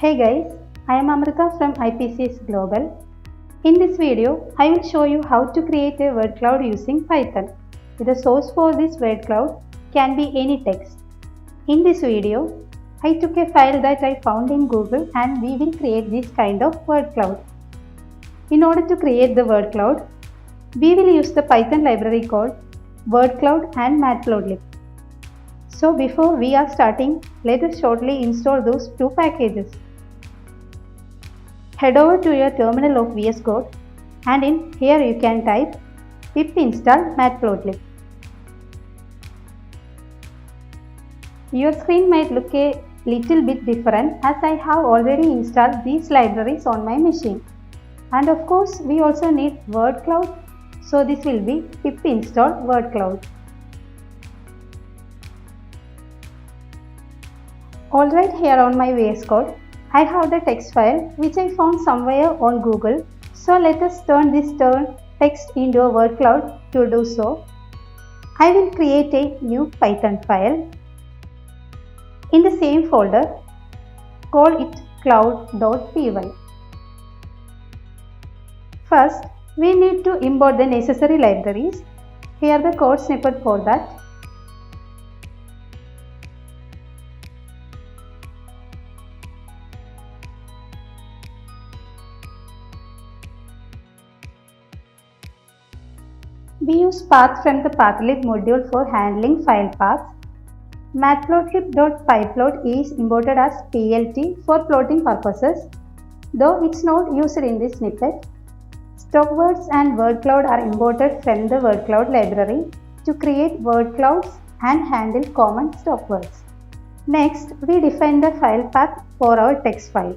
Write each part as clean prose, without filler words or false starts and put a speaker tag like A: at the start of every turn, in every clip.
A: Hey guys, I am Amrita from IPCS Global. In this video, I will show you how to create a word cloud using Python. The source for this word cloud can be any text. In this video, I took a file that I found in Google and we will create this kind of word cloud. In order to create the word cloud, we will use the Python library called Wordcloud and Matplotlib. So before we are starting, let us shortly install those two packages. Head over to your terminal of VS Code and in here you can type pip install matplotlib. Your screen might look a little bit different as I have already installed these libraries on my machine. And of course we also need Wordcloud, so this will be pip install Wordcloud. Alright, here on my VS Code, I have the text file which I found somewhere on Google. So let us turn this text into a word cloud. To do so, I will create a new Python file. In the same folder, call it cloud.py. First, we need to import the necessary libraries. Here the code snippet for that. We use path from the pathlib module for handling file paths. Matplotlib.pyplot is imported as PLT for plotting purposes, though it's not used in this snippet. Stock words and word cloud are imported from the word cloud library to create word clouds and handle common stock words. Next, we define the file path for our text file.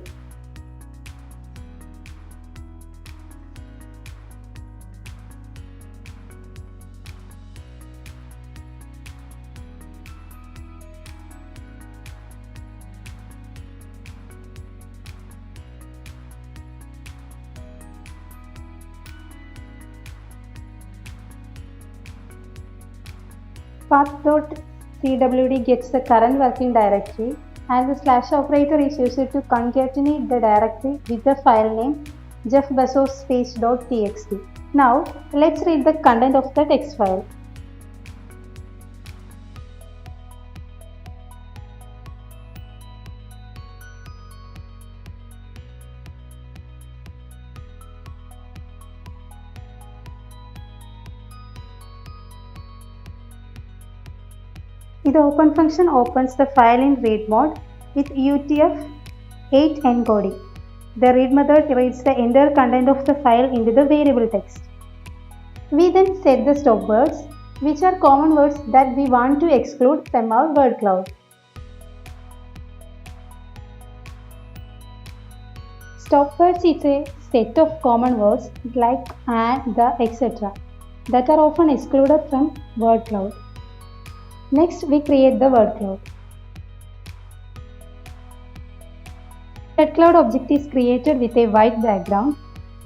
A: Path.cwd gets the current working directory and the slash operator is used to concatenate the directory with the file name jeffbezos.txt. Now let's read the content of the text file. The open function opens the file in read mode with UTF-8 encoding. The read method reads the entire content of the file into the variable text. We then set the stop words, which are common words that we want to exclude from our word cloud. Stop words is a set of common words like and, the, etc. that are often excluded from word cloud. Next, we create the word cloud. Word cloud object is created with a white background,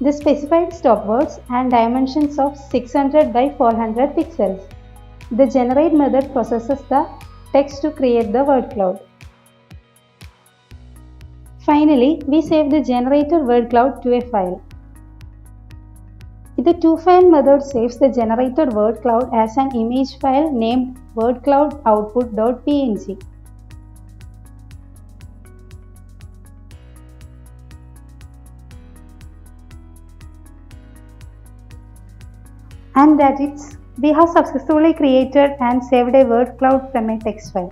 A: the specified stop words and dimensions of 600 by 400 pixels. The generate method processes the text to create the word cloud. Finally, we save the generated word cloud to a file. The toFile method saves the generated word cloud as an image file named wordcloudoutput.png. And that's it. We have successfully created and saved a word cloud from a text file.